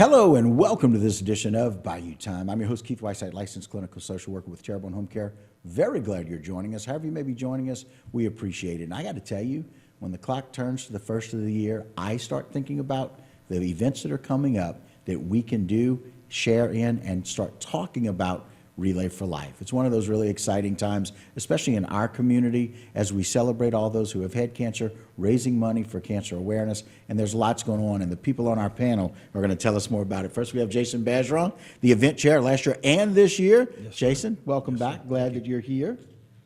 Hello and welcome to this edition of Bayou Time. I'm your host, Keith Whiteside, licensed clinical social worker with Charitable and Home Care. Very glad you're joining us. However you may be joining us, we appreciate it. And I got to tell you, when the clock turns to the first of the year, I start thinking about the events that are coming up that we can do, share in, and start talking about Relay for Life. It's one of those really exciting times, especially in our community, as we celebrate all those who have had cancer, raising money for cancer awareness, and there's lots going on, and the people on our panel are going to tell us more about it. First, we have Jason Bergeron, the event chair last year and this year. Yes, Jason, welcome back. Glad that you're here.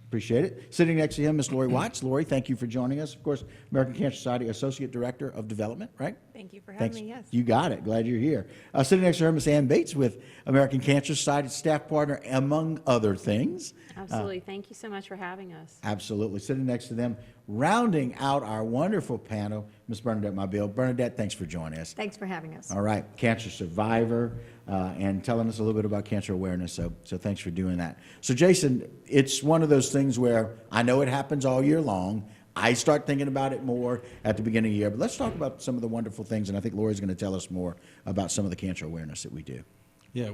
Appreciate it. Sitting next to him, Ms. Lori Watts. Lori, thank you for joining us. Of course, American Cancer Society Associate Director of Development, right? Thank you for having me, yes. You got it. Glad you're here. Sitting next to her, Ms. Ann Bates with American Cancer Society staff partner, among other things. Absolutely. Thank you so much for having us. Absolutely. Sitting next to them, rounding out our wonderful panel, Ms. Bernadette Mobile. Bernadette, thanks for joining us. Thanks for having us. All right. Cancer survivor and telling us a little bit about cancer awareness. So thanks for doing that. So, Jason, it's one of those things where I know it happens all year long. I start thinking about it more at the beginning of the year. But let's talk about some of the wonderful things, and I think Lori's going to tell us more about some of the cancer awareness that we do. Yeah,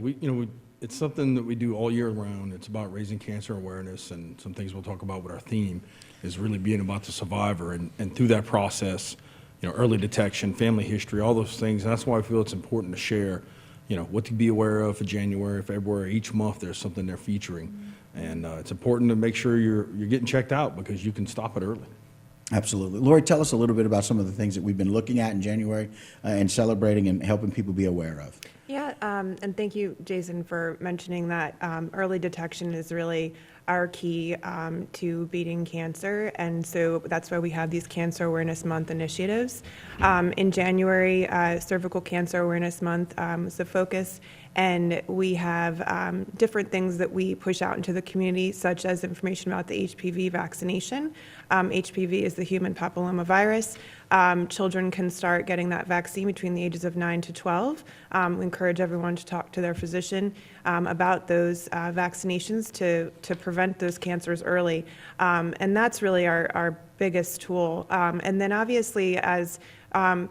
it's something that we do all year round. It's about raising cancer awareness, and some things we'll talk about with our theme is really being about the survivor, and through that process, early detection, family history, all those things. And that's why I feel it's important to share, what to be aware of for January, February. Each month there's something they're featuring, and it's important to make sure you're getting checked out because you can stop it early. Absolutely. Lori, tell us a little bit about some of the things that we've been looking at in January and celebrating and helping people be aware of. Yeah, and thank you, Jason, for mentioning that early detection is really our key to beating cancer, and so that's why we have these Cancer Awareness Month initiatives. In January, Cervical Cancer Awareness Month is the focus, and we have different things that we push out into the community, such as information about the HPV vaccination. HPV is the human papillomavirus. Children can start getting that vaccine between the ages of 9 to 12. We encourage everyone to talk to their physician about those vaccinations to prevent those cancers early. And that's really our biggest tool. And then obviously as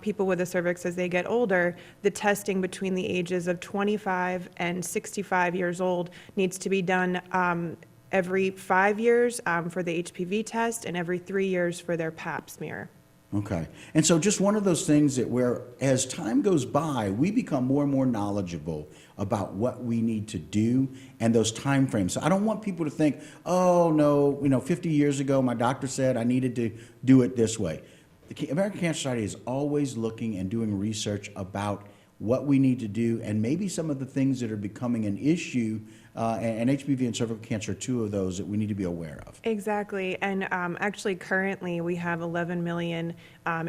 people with the cervix, as they get older, the testing between the ages of 25 and 65 years old needs to be done every 5 years for the HPV test and every 3 years for their Pap smear. Okay. And so just one of those things that where as time goes by, we become more and more knowledgeable about what we need to do and those time frames. So I don't want people to think, oh, no, 50 years ago, my doctor said I needed to do it this way. The American Cancer Society is always looking and doing research about what we need to do and maybe some of the things that are becoming an issue, and HPV and cervical cancer are two of those that we need to be aware of. Exactly, and actually currently we have 11 million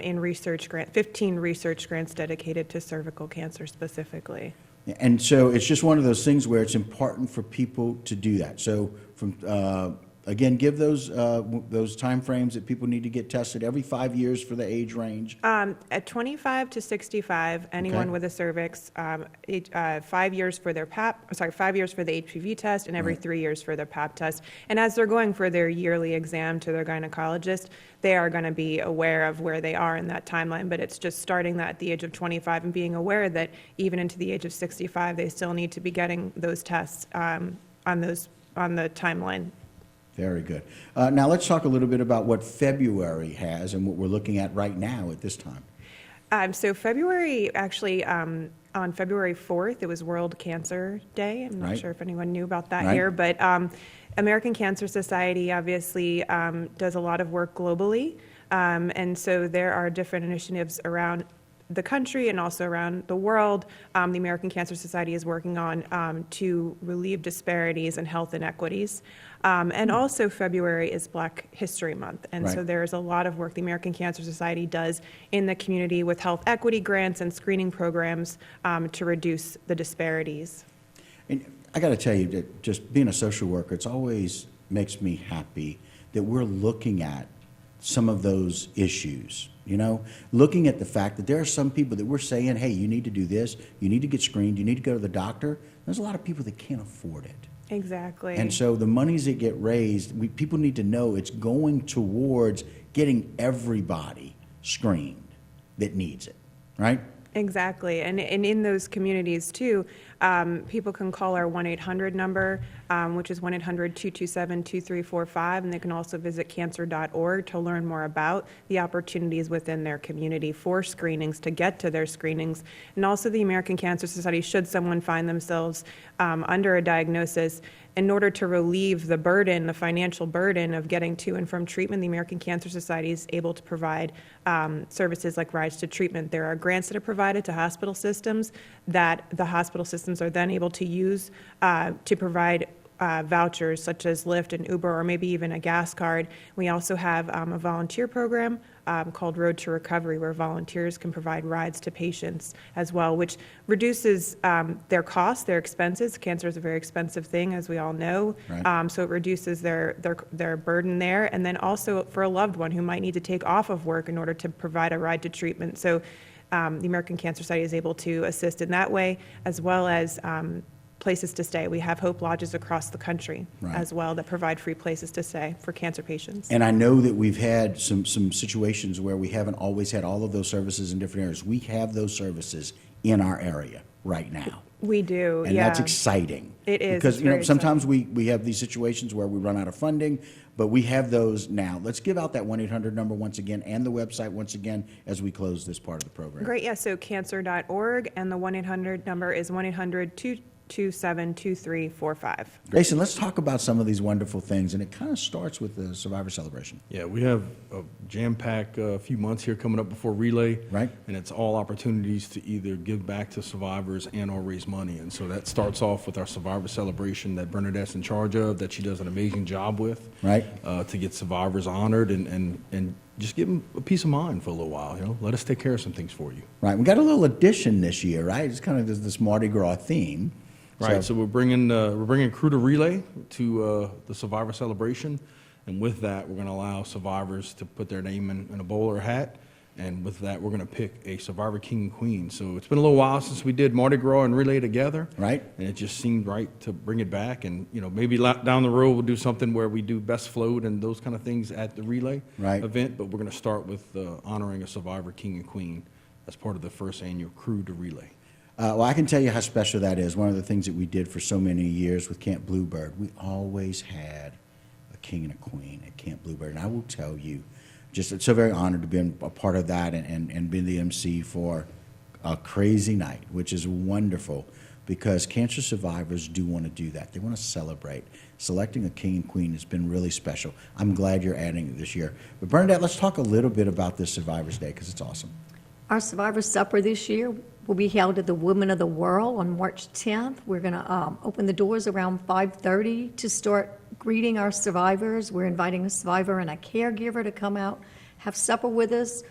in research grants, 15 research grants dedicated to cervical cancer specifically. And so it's just one of those things where it's important for people to do that. So from again, give those time frames that people need to get tested every 5 years for the age range. At 25 to 65, anyone with a cervix, 5 years for their 5 years for the HPV test, and every 3 years for their Pap test. And as they're going for their yearly exam to their gynecologist, they are going to be aware of where they are in that timeline. But it's just starting that at the age of 25 and being aware that even into the age of 65, they still need to be getting those tests on the timeline. Very good. Now let's talk a little bit about what February has and what we're looking at right now at this time. So February, actually, on February 4th, it was World Cancer Day. I'm not sure if anyone knew about that here, but American Cancer Society obviously does a lot of work globally. And so there are different initiatives around the country and also around the world. The American Cancer Society is working on to relieve disparities and health inequities. And also February is Black History Month. And so there's a lot of work the American Cancer Society does in the community with health equity grants and screening programs to reduce the disparities. And I got to tell you that just being a social worker, it's always makes me happy that we're looking at some of those issues, looking at the fact that there are some people that we're saying, hey, you need to do this, you need to get screened, you need to go to the doctor. There's a lot of people that can't afford it. Exactly. And so the monies that get raised, people need to know it's going towards getting everybody screened that needs it, right? Exactly. And in those communities too, people can call our 1-800 number, which is 1-800-227-2345. And they can also visit cancer.org to learn more about the opportunities within their community for screenings, to get to their screenings. And also the American Cancer Society, should someone find themselves under a diagnosis, in order to relieve the burden, the financial burden of getting to and from treatment, the American Cancer Society is able to provide services like rides to treatment. There are grants that are provided to hospital systems that the hospital systems are then able to use to provide vouchers such as Lyft and Uber, or maybe even a gas card. We also have a volunteer program called Road to Recovery, where volunteers can provide rides to patients as well, which reduces their costs, their expenses. Cancer is a very expensive thing, as we all know. Right. So it reduces their burden there. And then also for a loved one who might need to take off of work in order to provide a ride to treatment. So the American Cancer Society is able to assist in that way, as well as places to stay. We have Hope Lodges across the country Right. as well that provide free places to stay for cancer patients. And I know that we've had some situations where we haven't always had all of those services in different areas. We have those services in our area right now. We do, And yeah. that's exciting. It is. Because, It's you know, very sometimes we have these situations where we run out of funding, but we have those now. Let's give out that 1-800 number once again, and the website once again, as we close this part of the program. Great, yeah, so cancer.org, and the 1-800 number is 1-800-227-2345. Jason, let's talk about some of these wonderful things, and it kind of starts with the Survivor Celebration. Yeah, we have a jam-packed few months here coming up before Relay. Right. And it's all opportunities to either give back to survivors and or raise money. And so that starts off with our Survivor Celebration that Bernadette's in charge of, that she does an amazing job with. Right. To get survivors honored and just give them a peace of mind for a little while, you know. Let us take care of some things for you. Right. We got a little addition this year, right? It's kind of this Mardi Gras theme. Right, so we're bringing Crew to Relay to the Survivor Celebration, and with that, we're going to allow survivors to put their name in a bowl or a hat, and with that, we're going to pick a Survivor King and Queen. So it's been a little while since we did Mardi Gras and Relay together, Right. and it just seemed right to bring it back, and you know, maybe down the road we'll do something where we do best float and those kind of things at the Relay Right. event, but we're going to start with honoring a Survivor King and Queen as part of the first annual Crew to Relay. Well, I can tell you how special that is. One of the things that we did for so many years with Camp Bluebird, we always had a king and a queen at Camp Bluebird. And I will tell you, just so very honored to be a part of that and be the MC for a crazy night, which is wonderful because cancer survivors do want to do that. They want to celebrate. Selecting a king and queen has been really special. I'm glad you're adding it this year. But Bernadette, let's talk a little bit about this Survivors Day because it's awesome. Our Survivor Supper this year will be held at the Women of the World on March 10th. We're going to open the doors around 5:30 to start greeting our survivors. We're inviting a survivor and a caregiver to come out, have supper with us.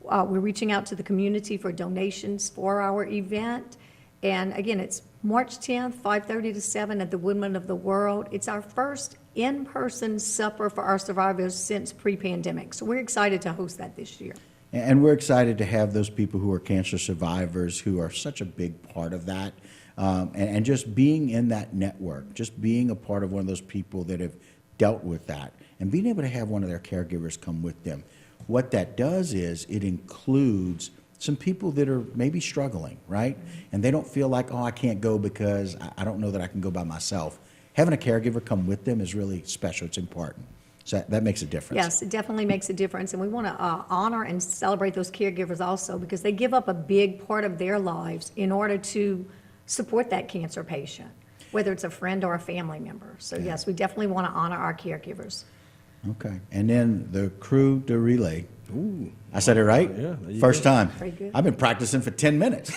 We're reaching out to the community for donations for our event. And again, it's March 10th, 5:30 to 7 at the Women of the World. It's our first in-person supper for our survivors since pre-pandemic. So we're excited to host that this year. And we're excited to have those people who are cancer survivors who are such a big part of that. And just being in that network, just being a part of one of those people that have dealt with that, and being able to have one of their caregivers come with them. What that does is it includes some people that are maybe struggling, right? And they don't feel like, oh, I can't go because I don't know that I can go by myself. Having a caregiver come with them is really special. It's important. So that makes a difference. Yes, it definitely makes a difference, and we want to honor and celebrate those caregivers also because they give up a big part of their lives in order to support that cancer patient, whether it's a friend or a family member. So yes, we definitely want to honor our caregivers. Okay. And then the Crew to Relay. Ooh. I said it right? Yeah, there you First go. time. Very good. I've been practicing for 10 minutes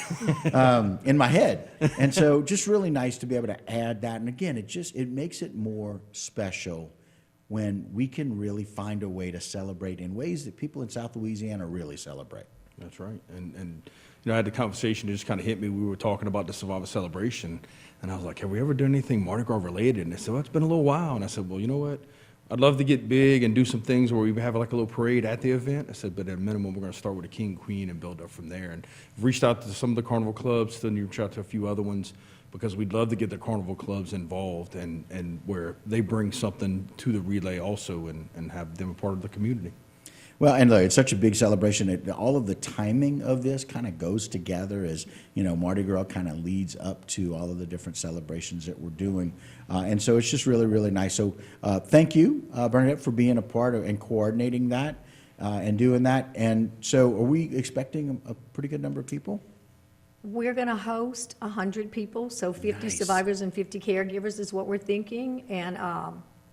in my head. And so just really nice to be able to add that. And again, it makes it more special when we can really find a way to celebrate in ways that people in South Louisiana really celebrate. That's right. And you know, I had the conversation that just kind of hit me. We were talking about the Survivor Celebration, and I was like, have we ever done anything Mardi Gras related? And they said, well, it's been a little while. And I said, well, you know what? I'd love to get big and do some things where we have like a little parade at the event. I said, but at a minimum, we're going to start with a king and queen and build up from there. And I've reached out to some of the carnival clubs, still reached out to a few other ones, because we'd love to get the carnival clubs involved and where they bring something to the relay also and have them a part of the community. Well, and look, it's such a big celebration. All of the timing of this kind of goes together as, Mardi Gras kind of leads up to all of the different celebrations that we're doing. And so it's just really, really nice. So thank you, Bernadette, for being a part of and coordinating that and doing that. And so are we expecting a pretty good number of people? We're going to host 100 people, so 50 Nice. survivors and 50 caregivers is what we're thinking. And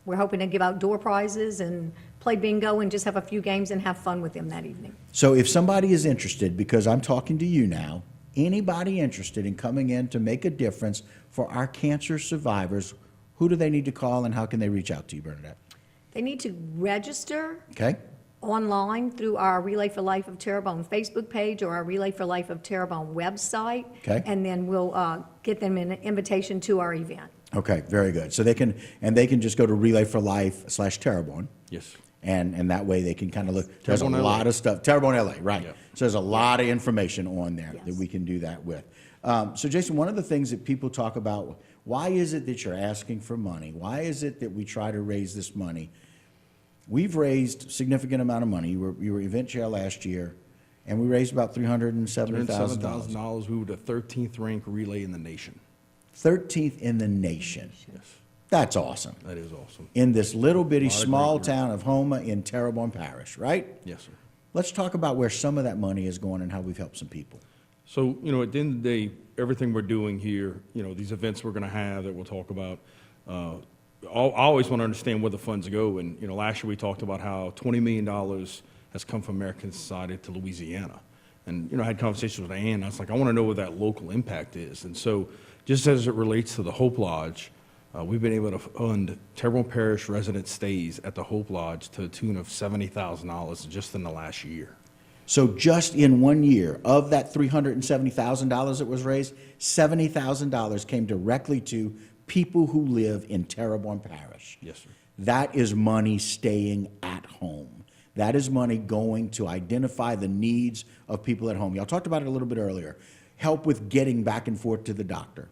we're hoping to give out door prizes and play bingo and just have a few games and have fun with them that evening. So if somebody is interested, because I'm talking to you now, anybody interested in coming in to make a difference for our cancer survivors, who do they need to call and how can they reach out to you, Bernadette? They need to register Okay? online through our Relay for Life of Terrebonne Facebook page or our Relay for Life of Terrebonne website. Okay. And then we'll get them an invitation to our event. Okay, very good. So they can just go to Relay for Life/Terrebonne. Yes. And that way they can kind of look. There's a Terrebonne, lot LA. of stuff. Terrebonne, LA, right. Yeah. So there's a lot of information on there that Yes. we can do that with. So Jason, one of the things that people talk about, why is it that you're asking for money? Why is it that we try to raise this money? We've raised a significant amount of money. You were event chair last year, and we raised about $370,000. $107,000. We were the 13th ranked relay in the nation. 13th in the nation. Yes. That's awesome. That is awesome. In this little bitty Lot of small great work. town of Houma in Terrebonne Parish, right? Yes, sir. Let's talk about where some of that money is going and how we've helped some people. So, at the end of the day, everything we're doing here, these events we're going to have that we'll talk about, I always want to understand where the funds go. And, last year we talked about how $20 million has come from American Society to Louisiana. And, I had conversations with Ann. I was like, I want to know what that local impact is. And so just as it relates to the Hope Lodge, we've been able to fund Terrebonne Parish resident stays at the Hope Lodge to the tune of $70,000 just in the last year. So just in 1 year, of that $370,000 that was raised, $70,000 came directly to people who live in Terrebonne Parish. Yes, sir. That is money staying at home. That is money going to identify the needs of people at home. Y'all talked about it a little bit earlier. Help with getting back and forth to the doctor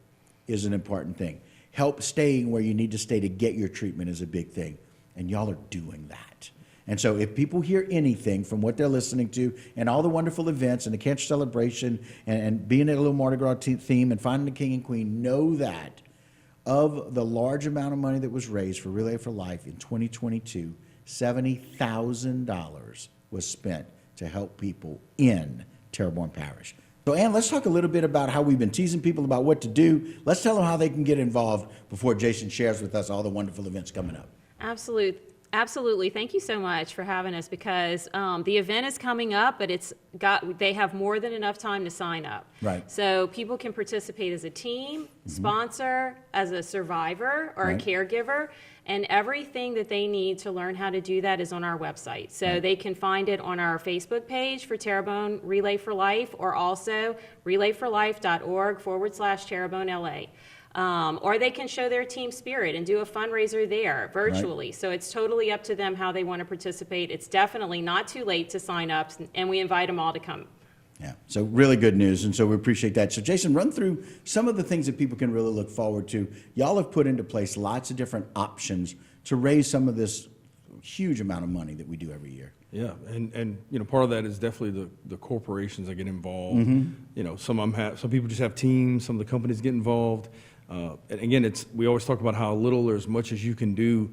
is an important thing. Help staying where you need to stay to get your treatment is a big thing. And y'all are doing that. And so if people hear anything from what they're listening to and all the wonderful events and the cancer celebration and being at a little Mardi Gras theme and finding the king and queen, know that of the large amount of money that was raised for Relay for Life in 2022, $70,000 was spent to help people in Terrebonne Parish. So, Ann, let's talk a little bit about how we've been teasing people about what to do. Let's tell them how they can get involved before Jason shares with us all the wonderful events coming up. Absolutely. Thank you so much for having us because the event is coming up, but they have more than enough time to sign up. Right. So people can participate as a team, sponsor, as a survivor or Right. a caregiver, and everything that they need to learn how to do that is on our website. So they can find it on our Facebook page for Terrebonne Relay for Life or also relayforlife.org/Terrebonne LA. Or they can show their team spirit and do a fundraiser there virtually. So it's totally up to them how they want to participate. It's definitely not too late to sign up, and we invite them all to come. Yeah, so really good news, and so we appreciate that. So Jason, run through some of the things that people can really look forward to. Y'all have put into place lots of different options to raise some of this huge amount of money that we do every year. Yeah, and part of that is definitely the corporations that get involved. Some of them some people just have teams. Some of the companies get involved. And again, we always talk about how little or as much as you can do.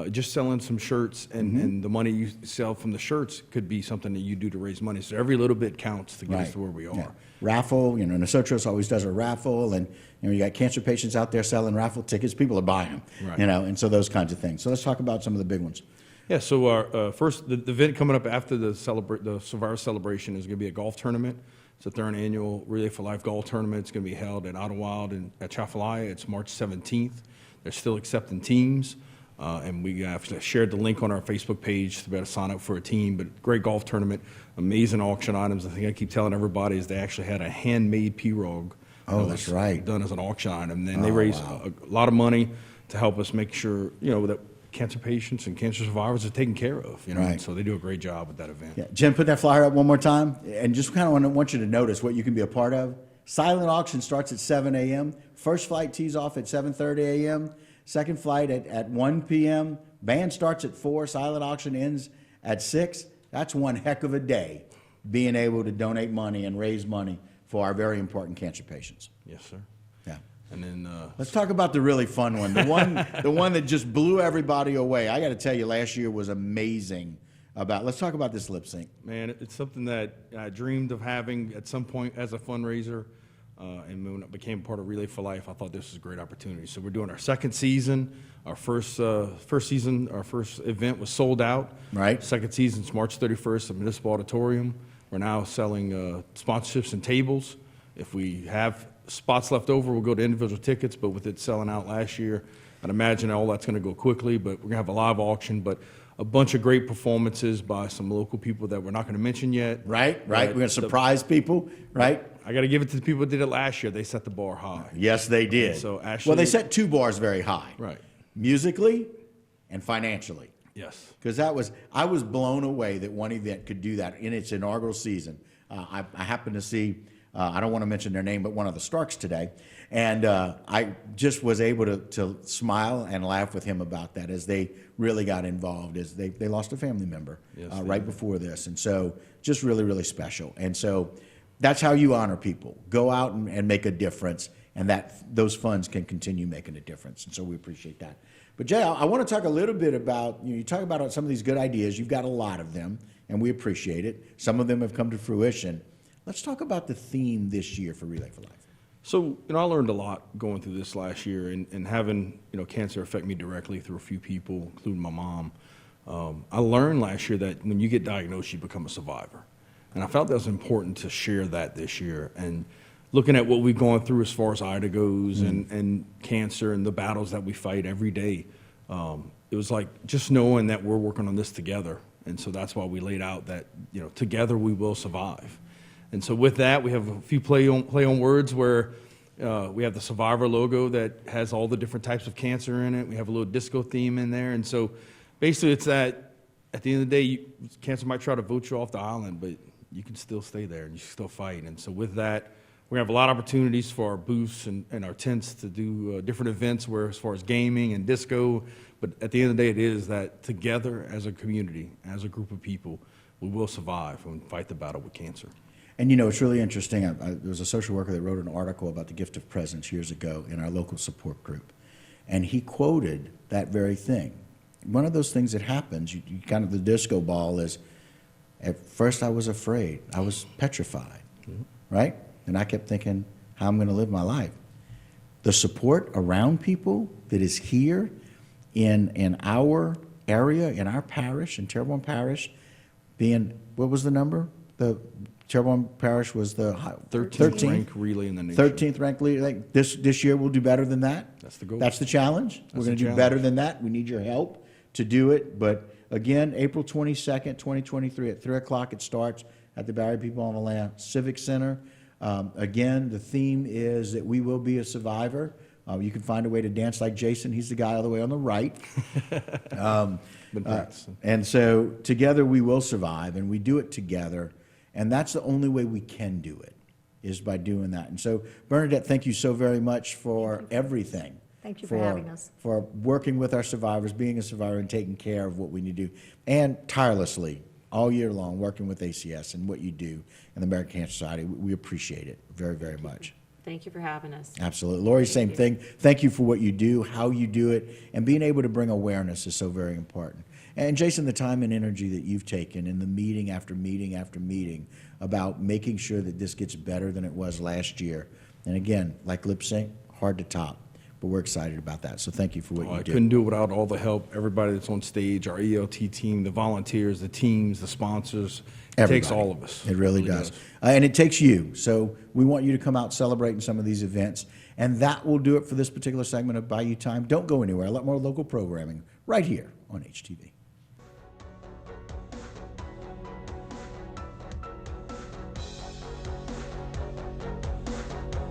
Just selling some shirts and the money you sell from the shirts could be something that you do to raise money. So every little bit counts to get us to where we are. Yeah. Raffle, Nosotros always does a raffle, and you got cancer patients out there selling raffle tickets. People are buying them, Right. and so those kinds of things. So let's talk about some of the big ones. Yeah, so our the event coming up after the Survivor Celebration is going to be a golf tournament. It's the third annual Relay for Life golf tournament. It's going to be held at Ottawa and at Chafalaya. It's March 17th. They're still accepting teams. And we have shared the link on our Facebook page to be able to sign up for a team. But great golf tournament, amazing auction items. The thing I keep telling everybody is they actually had a handmade pirogue. Oh, that's right. Done as an auction item. And they raised a lot of money to help us make sure, that cancer patients and cancer survivors are taken care of. Right. So they do a great job with that event. Yeah. Jim, put that flyer up one more time, and just kind of want you to notice what you can be a part of. Silent auction starts at 7 a.m. First flight tees off at 7:30 a.m. Second flight at 1 p.m. Band starts at 4. Silent auction ends at 6. That's one heck of a day, being able to donate money and raise money for our very important cancer patients. Yes, sir. Yeah. And then, Let's talk about the really fun one, the one that just blew everybody away. I got to tell you, last year was amazing. Let's talk about this lip sync. man, it's something that I dreamed of having at some point as a fundraiser. And when it became part of Relay for Life, I thought this was a great opportunity. So we're doing our second season. Our first event was sold out. Right. Second season's March 31st at Municipal Auditorium. We're now selling sponsorships and tables. If we have spots left over, we'll go to individual tickets, but with it selling out last year, I'd imagine all that's going to go quickly, but we're going to have a live auction, but a bunch of great performances by some local people that we're not going to mention yet. Right. We're going to surprise people, right? I got to give it to the people that did it last year. They set the bar high. Yes, they did. So Ashley, well, they set two bars very high. Right. Musically and financially. Yes. Because I was blown away that one event could do that in its inaugural season. I happened to see, I don't want to mention their name, but one of the Starks today. And I just was able to smile and laugh with him about that as they really got involved, as they lost a family member right before this. And so just really, really special. And so that's how you honor people. Go out and make a difference, and those funds can continue making a difference. And so we appreciate that. But Jay, I want to talk a little bit about, you talk about some of these good ideas. You've got a lot of them, and we appreciate it. Some of them have come to fruition. Let's talk about the theme this year for Relay for Life. So, I learned a lot going through this last year and having, cancer affect me directly through a few people, including my mom. I learned last year that when you get diagnosed, you become a survivor. And I felt that was important to share that this year. And looking at what we've gone through as far as IDA goes and cancer and the battles that we fight every day, it was like just knowing that we're working on this together. And so that's why we laid out that, together we will survive. And so with that, we have a few play on words where we have the survivor logo that has all the different types of cancer in it. We have a little disco theme in there. And so basically it's that at the end of the day, cancer might try to vote you off the island, but you can still stay there and you can still fight. And so with that, we have a lot of opportunities for our booths and our tents to do different events where as far as gaming and disco, but at the end of the day, it is that together as a community, as a group of people, we will survive and fight the battle with cancer. And it's really interesting. There was a social worker that wrote an article about the gift of presence years ago in our local support group. And he quoted that very thing. One of those things that happens, you kind of the disco ball is, at first I was afraid. I was petrified, right? And I kept thinking how I'm going to live my life. The support around people that is here in our area, in our parish, in Terrebonne Parish, being, what was the number? The Terrebonne Parish was the 13th ranked relay in the nation. 13th ranked relay. This year we'll do better than that. That's the goal. That's the challenge. We're going to do challenge. better than that. We need your help to do it. But again, April 22nd, 2023 at 3 o'clock it starts at the Barry People on the Land Civic Center. Again, the theme is that we will be a survivor. You can find a way to dance like Jason. He's the guy all the way on the right. And so together we will survive, and we do it together. And that's the only way we can do it, is by doing that. And so, Bernadette, thank you so very much for everything. Thank you for having us. For working with our survivors, being a survivor, and taking care of what we need to do. And tirelessly, all year long, working with ACS and what you do and the American Cancer Society. We appreciate it very, very much. Thank you for having us. Absolutely. Lori, same thing. Thank you for what you do, how you do it, and being able to bring awareness is so very important. And Jason, the time and energy that you've taken in the meeting after meeting after meeting about making sure that this gets better than it was last year. And again, like lip sync, hard to top, but we're excited about that. So thank you for what you do. I couldn't do it without all the help, everybody that's on stage, our ELT team, the volunteers, the teams, the sponsors. It takes all of us. It really does. And it takes you. So we want you to come out celebrating some of these events. And that will do it for this particular segment of Bayou Time. Don't go anywhere. A lot more local programming right here on HTV.